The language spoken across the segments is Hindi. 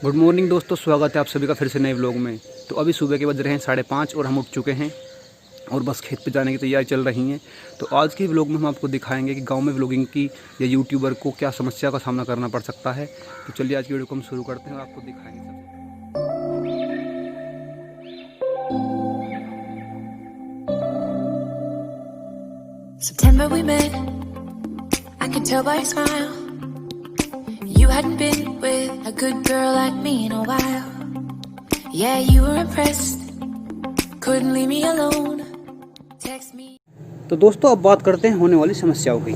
गुड मॉर्निंग दोस्तों, स्वागत है आप सभी का फिर से नए व्लॉग में। तो अभी सुबह के बज रहे हैं 5:30 और हम उठ चुके हैं और बस खेत पे जाने की तैयारी चल रही है। तो आज के व्लॉग में हम आपको दिखाएंगे कि गांव में व्लॉगिंग की या यूट्यूबर को क्या समस्या का सामना करना पड़ सकता है। तो चलिए आज की वीडियो को हम शुरू करते हैं और आपको दिखाएंगे सब। September we met, I could tell by your smile. You hadn't been with a good girl like me in a while. Yeah, you were impressed, couldn't leave me alone. Text me. तो दोस्तों अब बात करते हैं होने वाली समस्याओं की।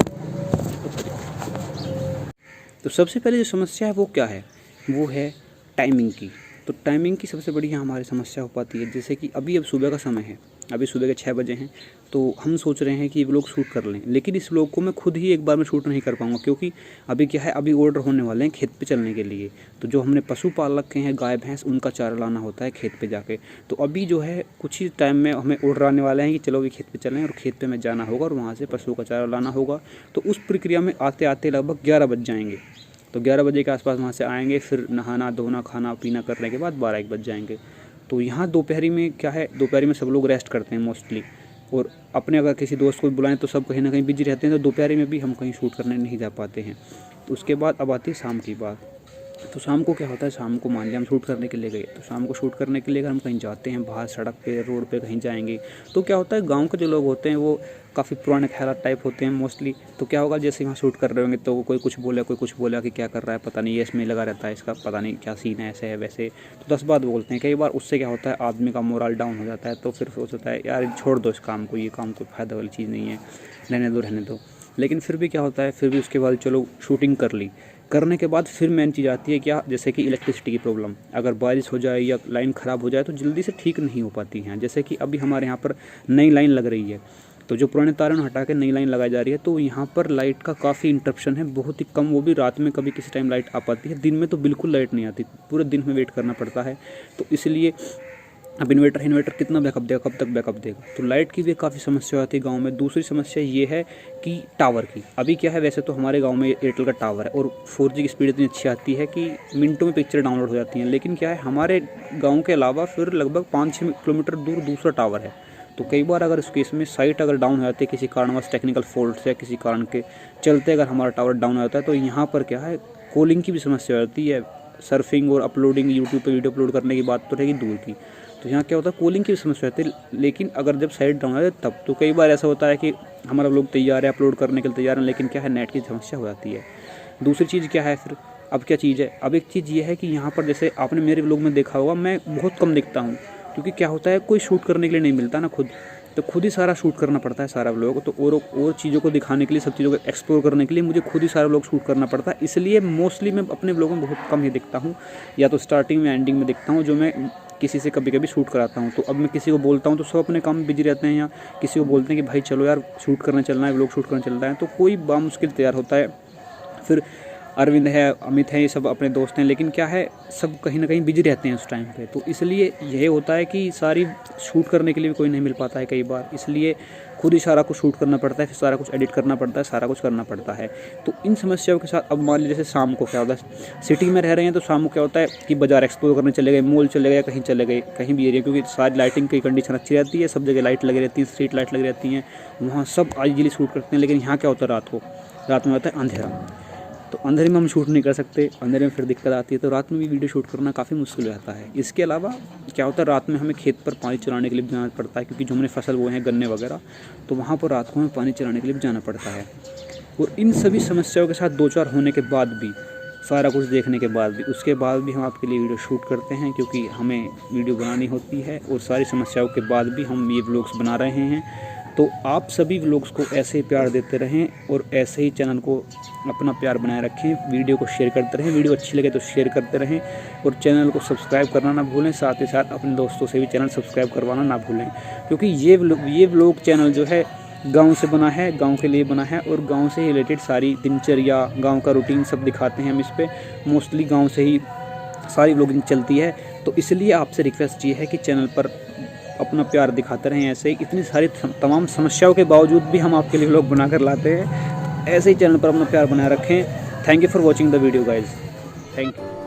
तो सबसे पहले जो समस्या है वो क्या है, वो है टाइमिंग की। तो टाइमिंग की सबसे बड़ी हमारी समस्या हो पाती है। जैसे कि अब सुबह का समय है, अभी सुबह के 6 बजे हैं, तो हम सोच रहे हैं कि ये व्लॉग शूट कर लें, लेकिन इस व्लॉग को मैं खुद ही एक बार में शूट नहीं कर पाऊँगा, क्योंकि अभी क्या है, अभी ऑर्डर होने वाले हैं खेत पे चलने के लिए। तो जो हमने पशु पाल रखे हैं, गाय भैंस, उनका चारा लाना होता है खेत पे जाके। तो अभी जो है कुछ ही टाइम में हमें ऑर्डर आने वाले हैं कि चलो अभी खेत पे चलें और खेत पे में जाना होगा और वहाँ से पशु का चारा लाना होगा। तो उस प्रक्रिया में आते आते लगभग 11 बज जाएंगे। तो 11 बजे के आसपास वहाँ से आएंगे, फिर नहाना धोना खाना पीना करने के बाद 12-1 बज जाएंगे। तो यहाँ दोपहरी में क्या है, दोपहरी में सब लोग रेस्ट करते हैं मोस्टली, और अपने अगर किसी दोस्त को बुलाएं तो सब कहीं ना कहीं बिजी रहते हैं। तो दोपहरी में भी हम कहीं शूट करने नहीं जा पाते हैं। तो उसके बाद अब आती है शाम की बात। तो शाम को क्या होता है, शाम को मान लिया हम शूट करने के लिए गए, तो शाम को शूट करने के लिए अगर हम कहीं जाते हैं, बाहर सड़क पे रोड पे कहीं जाएंगे, तो क्या होता है, गांव के जो लोग होते हैं वो काफ़ी पुराने ख्यालात टाइप होते हैं मोस्टली। तो क्या होगा, जैसे वहाँ शूट कर रहे होंगे तो कोई कुछ बोला कि क्या कर रहा है पता नहीं, ये इसमें लगा रहता है, इसका पता नहीं क्या सीन है, ऐसे है वैसे। तो 10 बात बोलते हैं कई बार। उससे क्या होता है, आदमी का मोरल डाउन हो जाता है। तो फिर सोचता है यार छोड़ दो इस काम को, ये काम कोई फ़ायदा वाली चीज़ नहीं है, रहने दो। लेकिन फिर भी क्या होता है, फिर भी उसके बाद चलो शूटिंग कर ली। करने के बाद फिर मेन चीज़ आती है क्या, जैसे कि इलेक्ट्रिसिटी की प्रॉब्लम। अगर बारिश हो जाए या लाइन ख़राब हो जाए तो जल्दी से ठीक नहीं हो पाती हैं। जैसे कि अभी हमारे यहाँ पर नई लाइन लग रही है, तो जो पुराने तारों ने हटा के नई लाइन लगाई जा रही है, तो यहाँ पर लाइट का काफ़ी इंटरप्शन है, बहुत ही कम। वो भी रात में कभी किसी टाइम लाइट आ पाती है, दिन में तो बिल्कुल लाइट नहीं आती, पूरे दिन में वेट करना पड़ता है। तो इसलिए अब इन्वर्टर कितना बैकअप देगा, कब तक बैकअप देगा। तो लाइट की भी काफ़ी समस्या आती है गांव में। दूसरी समस्या ये है कि टावर की। अभी क्या है, वैसे तो हमारे गांव में एयरटेल का टावर है और 4G की स्पीड इतनी अच्छी आती है कि मिनटों में पिक्चर डाउनलोड हो जाती हैं। लेकिन क्या है, हमारे गाँव के अलावा फिर लगभग 5-6 किलोमीटर दूर दूसरा टावर है। तो कई बार अगर इस केस में साइट अगर डाउन हो जाती है किसी कारणवश, टेक्निकल फॉल्ट से या किसी कारण के चलते अगर हमारा टावर डाउन हो जाता है, तो यहाँ पर क्या है, कॉलिंग की भी समस्या होती है। सर्फिंग और अपलोडिंग, यूट्यूब पे वीडियो अपलोड करने की बात तो रहेगी दूर की। तो यहाँ क्या होता है, कॉलिंग की भी समस्या होती है। लेकिन अगर जब साइट डाउन हो जाए तब, तो कई बार ऐसा होता है कि हमारा लोग तैयार है, अपलोड करने के लिए तैयार है, लेकिन क्या है, नेट की समस्या हो जाती है। दूसरी चीज़ क्या है फिर, अब क्या चीज़ है, अब एक चीज़ ये है कि यहाँ पर जैसे आपने मेरे व्लॉग में देखा होगा, मैं बहुत कम दिखता हूँ, क्योंकि क्या होता है, कोई शूट करने के लिए नहीं मिलता ना खुद, तो खुद ही सारा शूट करना पड़ता है सारा व्लॉग। तो और चीज़ों को दिखाने के लिए, सब चीज़ों को एक्सप्लोर करने के लिए मुझे खुद ही सारा व्लॉग शूट करना पड़ता है। इसलिए मोस्टली मैं अपने व्लॉग में बहुत कम ही दिखता हूँ, या तो स्टार्टिंग में एंडिंग में दिखता हूँ, जो मैं किसी से कभी कभी शूट कराता हूँ। तो अब मैं किसी को बोलता हूँ तो सब अपने काम में बिजी रहते हैं, या किसी को बोलते हैं कि भाई चलो यार शूट करने चलना है, व्लॉग शूट करने चलना है, तो कोई बामुश्किल तैयार होता है। फिर अरविंद है, अमित है, ये सब अपने दोस्त हैं, लेकिन क्या है, सब कहीं ना कहीं बिजी रहते हैं उस टाइम पे। तो इसलिए यह होता है कि सारी शूट करने के लिए भी कोई नहीं मिल पाता है कई बार, इसलिए खुद ही सारा कुछ शूट करना पड़ता है, फिर सारा कुछ एडिट करना पड़ता है, सारा कुछ करना पड़ता है। तो इन समस्याओं के साथ अब मान लीजिए जैसे शाम को क्या होता है, सिटी में रह रहे हैं तो शाम को क्या होता है कि बाजार एक्सप्लोर करने चले गए, मॉल चले गए, कहीं चले गए, कहीं भी एरिया, क्योंकि सारी लाइटिंग की कंडीशन अच्छी रहती है, सब जगह लाइट लगी रहती है, स्ट्रीट लाइट लगी रहती हैं, वहाँ सब इजीली शूट करते हैं। लेकिन यहाँ क्या होता है, रात में होता है अंधेरा, तो अंधेरे में हम शूट नहीं कर सकते, अंधेरे में फिर दिक्कत आती है। तो रात में भी वीडियो शूट करना काफ़ी मुश्किल रहता है। इसके अलावा क्या होता है, रात में हमें खेत पर पानी चलाने के लिए भी जाना पड़ता है, क्योंकि जो हमने फसल बोए हैं गन्ने वगैरह, तो वहाँ पर रात को हमें पानी चलाने के लिए भी जाना पड़ता है। और इन सभी समस्याओं के साथ 2-4 होने के बाद भी, सारा कुछ देखने के बाद भी, उसके बाद भी हम आपके लिए वीडियो शूट करते हैं, क्योंकि हमें वीडियो बनानी होती है। और सारी समस्याओं के बाद भी हम ये व्लॉग्स बना रहे हैं। तो आप सभी व्लॉग्स को ऐसे ही प्यार देते रहें और ऐसे ही चैनल को अपना प्यार बनाए रखें। वीडियो को शेयर करते रहें, वीडियो अच्छी लगे तो शेयर करते रहें, और चैनल को सब्सक्राइब करना ना भूलें। साथ ही साथ अपने दोस्तों से भी चैनल सब्सक्राइब करवाना ना भूलें, क्योंकि ये व्लॉग चैनल जो है गांव से बना है, गांव के लिए बना है, और गांव से रिलेटेड सारी दिनचर्या, गांव का रूटीन सब दिखाते हैं हम इस पर। मोस्टली गाँव से ही सारी व्लॉगिंग चलती है। तो इसलिए आपसे रिक्वेस्ट ये है कि चैनल पर अपना प्यार दिखाते रहें। ऐसे ही इतनी सारी तमाम समस्याओं के बावजूद भी हम आपके लिए व्लॉग बनाकर लाते हैं। ऐसे ही चैनल पर अपना प्यार बनाए रखें। Thank you for watching the video guys, thank you.